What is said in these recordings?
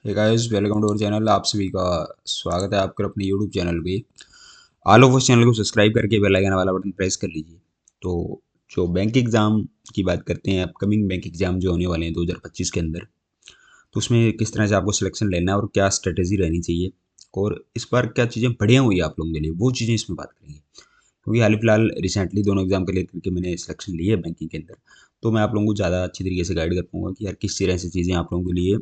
Hey guys, welcome to our channel. आप सभी का स्वागत है आपका अपने यूट्यूब चैनल पे। ऑल ऑफ उस चैनल को सब्सक्राइब करके बेल आइकन वाला बटन प्रेस कर लीजिए। तो जो बैंक एग्ज़ाम की बात करते हैं, अपकमिंग बैंक एग्ज़ाम जो होने वाले हैं 2025 के अंदर, तो उसमें किस तरह से आपको सिलेक्शन लेना है और क्या स्ट्रेटेजी रहनी चाहिए और इस बार क्या चीज़ें बढ़िया हुई है आप लोगों के लिए, वो चीज़ें इसमें बात करेंगे। क्योंकि हाल फिलहाल रिसेंटली दोनों एग्जाम के लेकर के मैंने सिलेक्शन ली है बैंकिंग के अंदर, तो मैं आप लोगों को ज़्यादा अच्छी तरीके से गाइड कर पाऊंगा कि यार किस तरह से चीज़ें आप लोगों के लिए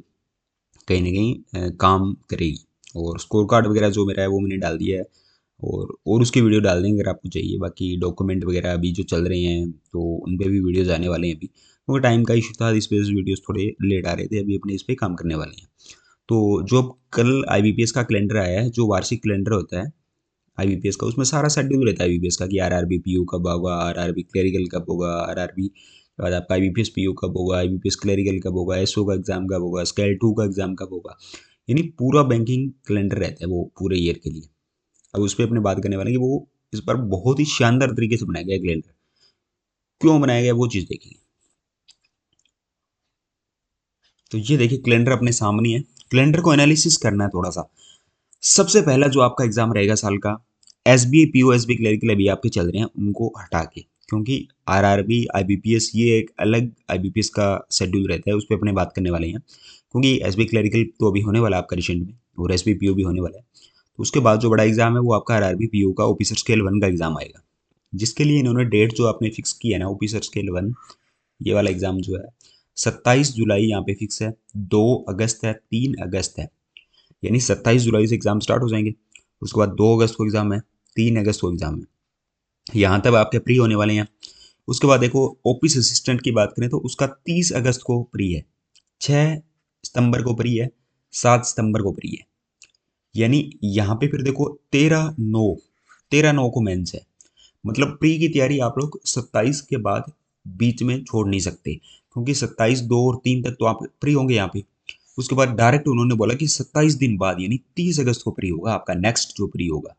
कहीं न कहीं काम करेगी। और स्कोर कार्ड वगैरह जो मेरा है वो मैंने डाल दिया है, और उसकी वीडियो डाल देंगे अगर आपको चाहिए। बाकी डॉक्यूमेंट वगैरह अभी जो चल रहे हैं तो उन पे भी वीडियोज़ आने वाले हैं अभी, क्योंकि टाइम का इशू था, इस वजह से वीडियोज़ थोड़े लेट आ रहे थे। अभी अपने इस पे काम करने वाले हैं। तो जो अब कल आईबीपीएस का कैलेंडर आया है, जो वार्षिक कैलेंडर होता है आईबीपीएस का, उसमें सारा शेड्यूल रहता है आईबीपीएस का कि आरआरबी पीयू कब होगा, आरआरबी क्लरिकल कब होगा, आरआरबी के बाद आपका आईबीपीएस पीयू कब होगा, आईबीपीएस क्लरिकल कब होगा, एसओ का एग्जाम कब होगा, स्केल 2 का एग्जाम कब होगा। यानी पूरा बैंकिंग कैलेंडर रहता है वो पूरे ईयर के लिए। अब उस पर अपने बात करने वाले हैं कि वो इस बार बहुत ही शानदार तरीके से बनाया गया कैलेंडर। क्यों बनाया गया वो चीज़ देखेंगे। तो ये देखिए, कैलेंडर अपने सामने है। कैलेंडर को एनालिसिस करना है थोड़ा सा। सबसे पहला जो आपका एग्जाम रहेगा साल का, एसबीआई पीओ एसबी क्लरिकल अभी आपके चल रहे हैं, उनको हटा के, क्योंकि आरआरबी आईबीपीएस ये एक अलग आईबीपीएस का शेड्यूल रहता है, उस पर अपने बात करने वाले हैं। क्योंकि एसबी क्लरिकल तो अभी होने वाला है आपका रिसेंट में, और एसबी पीओ भी होने वाला है। तो उसके बाद जो बड़ा एग्जाम है वो आपका आरआरबी पीओ का ऑफिसर स्केल 1 का एग्जाम आएगा, जिसके लिए इन्होंने डेट जो आपने फिक्स की है ना, ऑफिसर स्केल 1, ये वाला एग्जाम जो है 27 जुलाई यहाँ पे फिक्स है, 2 अगस्त है, 3 अगस्त है। यानी 27 जुलाई से एग्जाम स्टार्ट हो जाएंगे। उसके बाद 2 अगस्त को एग्जाम है, 3 अगस्त को एग्जाम है। यहाँ तक आपके प्री होने वाले हैं। उसके बाद देखो, ऑफिस असिस्टेंट की बात करें तो उसका 30 अगस्त को प्री है, 6 सितंबर को प्री है, 7 सितंबर को प्री है। यानी यहाँ पे फिर देखो 13/9 को मेंस है। मतलब प्री की तैयारी आप लोग 27 के बाद बीच में छोड़ नहीं सकते, क्योंकि 27, 2 और 3 तक तो आप फ्री होंगे यहाँ पे। उसके बाद डायरेक्ट उन्होंने बोला कि 27 दिन बाद यानी 30 अगस्त को फ्री होगा आपका नेक्स्ट जो फ्री होगा।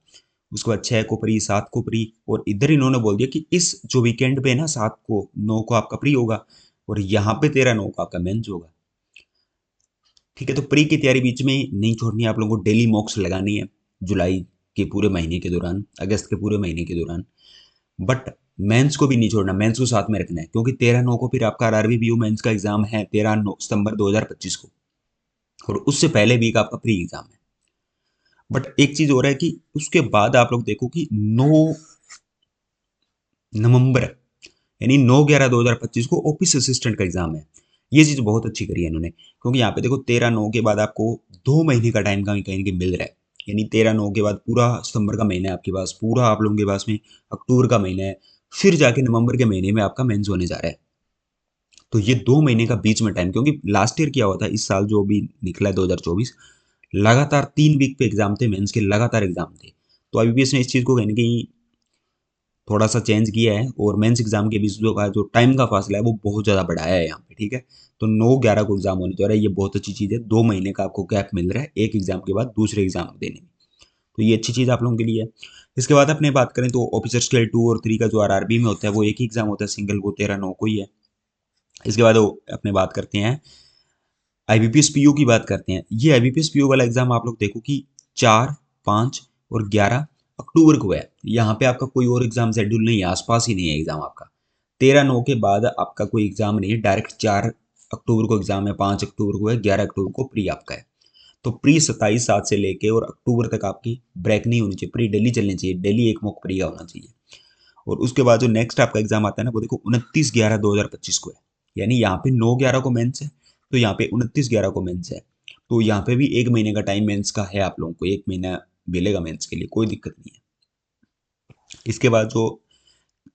उसके बाद 6 को फ्री, 7 को फ्री, और इधर इन्होंने बोल दिया कि इस जो वीकेंड पे है ना, 7 को 9 को आपका फ्री होगा, और यहाँ पे 13/9 को आपका मेंस होगा। ठीक है, तो प्री की तैयारी बीच में नहीं छोड़नी है आप लोगों को। डेली मॉक्स लगानी है जुलाई के पूरे महीने के दौरान, अगस्त के पूरे महीने के दौरान। बट मेंस को भी नहीं छोड़ना, मेंस को साथ में रखना है, क्योंकि 13/9 को फिर आपका आरआरबी बीयू मेंस का एग्जाम है, 13 सितंबर 2025 को। और उससे पहले वीक आपका प्री एग्जाम है। बट एक चीज हो रहा है कि उसके बाद आप लोग देखो कि 9 नवंबर, यानी 9/11/2025 को ऑफिस असिस्टेंट का एग्जाम है। ये चीज बहुत अच्छी करी है इन्होंने, क्योंकि यहाँ पे देखो 13/9 के बाद आपको 2 महीने का टाइम कहीं कहीं मिल रहा है। यानी 13/9 के बाद पूरा सितंबर का महीना है आपके पास, पूरा आप लोगों के पास में अक्टूबर का महीना है, फिर जाके नवंबर के महीने में आपका मेंस होने जा रहा है। तो ये 2 महीने का बीच में टाइम, क्योंकि लास्ट ईयर क्या हुआ था, इस साल जो अभी निकला है 2024, लगातार 3 वीक पे एग्जाम थे, मेंस के लगातार एग्जाम थे। तो आईबीपीएस ने इस चीज़ को कहीं ना कहीं थोड़ा सा चेंज किया है, और मेंस एग्जाम के बीच जो टाइम का फासला है वो बहुत ज़्यादा बढ़ाया है यहाँ पे। ठीक है, तो 9/11 को एग्जाम होने जा रहा है, ये बहुत अच्छी चीज़ है। 2 महीने का आपको गैप मिल रहा है एक एग्जाम के बाद दूसरे एग्जाम देने में, तो ये अच्छी चीज़ आप लोगों के लिए है। इसके बाद अपने बात करें तो ऑफिसर स्केल 2 और 3 का जो आरआरबी में होता है वो एक ही एग्जाम होता है सिंगल, वो 13/9 को ही है। इसके बाद अपने बात करते हैं आईबीपीएस पीयू की बात करते हैं। ये आईबीपीएस पीयू वाला एग्जाम आप लोग देखो कि 4, 5 और 11 अक्टूबर को है। यहाँ पे आपका कोई और एग्जाम शेड्यूल नहीं है, आसपास ही नहीं है एग्जाम आपका। 13/9 के बाद आपका कोई एग्जाम नहीं है, डायरेक्ट 4 अक्टूबर को एग्जाम है, 5 अक्टूबर को है, 11 अक्टूबर को प्री आपका है। तो प्री 27/7 से लेके और अक्टूबर तक आपकी ब्रेक नहीं होनी चाहिए, प्री डेली चलनी चाहिए, डेली एक मॉक प्री का होना चाहिए। और उसके बाद जो नेक्स्ट आपका एग्जाम आता है ना, वो देखो 29/11/2025 को है। यानी यहाँ पे 9/11 को मेंस है, तो यहाँ पे 29/11 को मेंस है। तो यहाँ पे भी 1 महीने का टाइम मेंस का है, आप लोगों को 1 महीना मिलेगा मेंस के लिए, कोई दिक्कत नहीं है। इसके बाद जो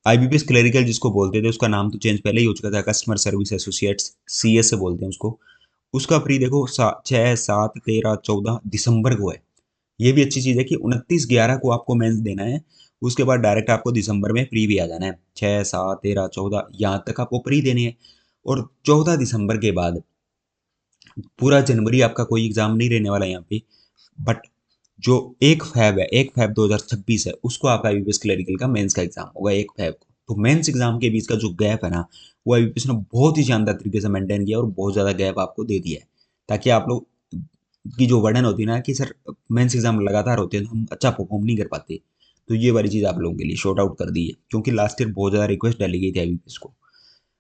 आईबीपीएस क्लरिकल जिसको बोलते थे, उसका नाम तो चेंज पहले ही हो चुका था, कस्टमर सर्विस एसोसिएट्स, सीएस से बोलते हैं उसको। उसका फ्री देखो 6, 7, 13, 14 दिसंबर को है। ये भी अच्छी चीज़ है कि 29/11 को आपको मेंस देना है, उसके बाद डायरेक्ट आपको दिसंबर में प्री भी आ जाना है, 6, 7, 13, 14 यहाँ तक आपको प्री देनी है। और 14 दिसंबर के बाद पूरा जनवरी आपका कोई एग्जाम नहीं रहने वाला यहाँ पे। बट जो 1 फैब है, 1 फैब 2026 है, उसको आपका आईबीपीएस क्लरिकल का मेंस का एग्जाम होगा 1 फैब को। तो मेंस एग्जाम के बीच का जो गैप है ना, वो आईबीपीएस ने बहुत ही शानदार तरीके से मेंटेन किया और बहुत ज़्यादा गैप आपको दे दिया है, ताकि आप लोग की जो वर्डन होती है ना कि सर मेंस एग्जाम लगातार होते हैं तो हम अच्छा परफॉर्म नहीं कर पाते, तो ये वाली चीज़ आप लोगों के लिए शॉर्ट आउट कर दी है, क्योंकि लास्ट ईयर बहुत ज़्यादा रिक्वेस्ट डाली गई थी आईबीपीएस को।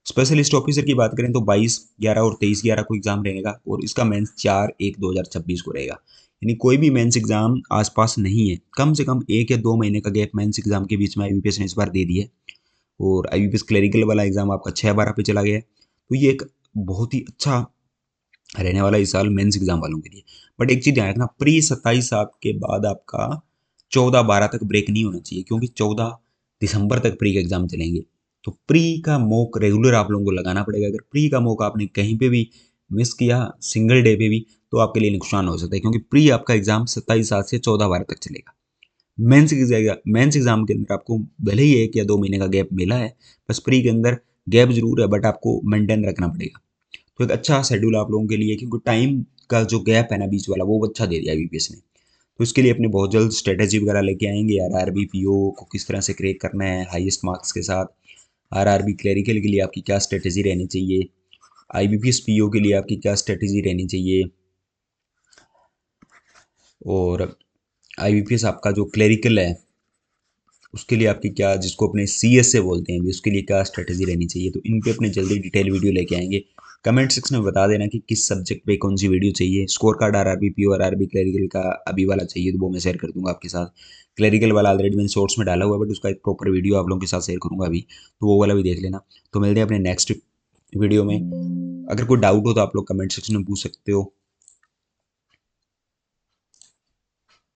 स्पेशलिस्ट ऑफिसर की बात करें तो 22/11 और 23/11 को एग्जाम रहेगा, और इसका मेंस 4/1/2026 को रहेगा। यानी कोई भी मेंस एग्जाम आसपास नहीं है, कम से कम 1 या 2 महीने का गैप मेंस एग्जाम के बीच में आईबीपीएस ने इस बार दे दिया है। और आईबीपीएस क्लरिकल वाला एग्जाम आपका 6/12 पे चला गया है, तो ये एक बहुत ही अच्छा रहने वाला इस साल मेंस एग्जाम वालों के लिए। बट एक चीज़ ध्यान रखना, प्री 27 के बाद आपका 14/12 तक ब्रेक नहीं होना चाहिए, क्योंकि 14 दिसंबर तक प्री के एग्जाम चलेंगे। तो प्री का मॉक रेगुलर आप लोगों को लगाना पड़ेगा। अगर प्री का मॉक आपने कहीं पे भी मिस किया, सिंगल डे पे भी, तो आपके लिए नुकसान हो सकता है, क्योंकि प्री आपका एग्जाम 27/7 से 14/12 तक चलेगा। मेंस एग्जाम के अंदर आपको भले ही 1 या 2 महीने का गैप मिला है, बस प्री के अंदर गैप जरूर है, बट आपको मेंटेन रखना पड़ेगा। तो एक अच्छा शेड्यूल आप लोगों के लिए, क्योंकि टाइम का जो गैप है ना बीच वाला, वो अच्छा दे दिया आईबीपीएस ने। तो इसके लिए अपने बहुत जल्द स्ट्रेटेजी वगैरह लेके आएंगे, आरआरबी पीओ को किस तरह से क्रैक करना है हाईएस्ट मार्क्स के साथ, आरआरबी क्लरिकल के लिए आपकी क्या स्ट्रेटेजी रहनी चाहिए, आईबीपीएस पीओ के लिए आपकी क्या स्ट्रेटेजी रहनी चाहिए, और आईबीपीएस आपका जो क्लरिकल है उसके लिए आपकी क्या, जिसको अपने सीएस से बोलते हैं भी, उसके लिए क्या स्ट्रेटेजी रहनी चाहिए। तो इन पे अपने जल्दी डिटेल वीडियो लेके आएंगे। कमेंट सेक्शन में बता देना कि किस सब्जेक्ट पे कौन सी वीडियो चाहिए। स्कोर कार्ड आरआरबी पीओ और आरआरबी क्लरिकल का अभी वाला चाहिए तो वो मैं शेयर कर दूंगा आपके साथ। क्लरिकल वाला ऑलरेडी मैंने शॉर्ट्स में डाला हुआ है, बट उसका एक प्रॉपर वीडियो आप लोगों के साथ शेयर करूंगा अभी, तो वो वाला भी देख लेना। तो मिलते हैं अपने नेक्स्ट वीडियो में। अगर कोई डाउट हो तो आप लोग कमेंट सेक्शन में पूछ सकते हो।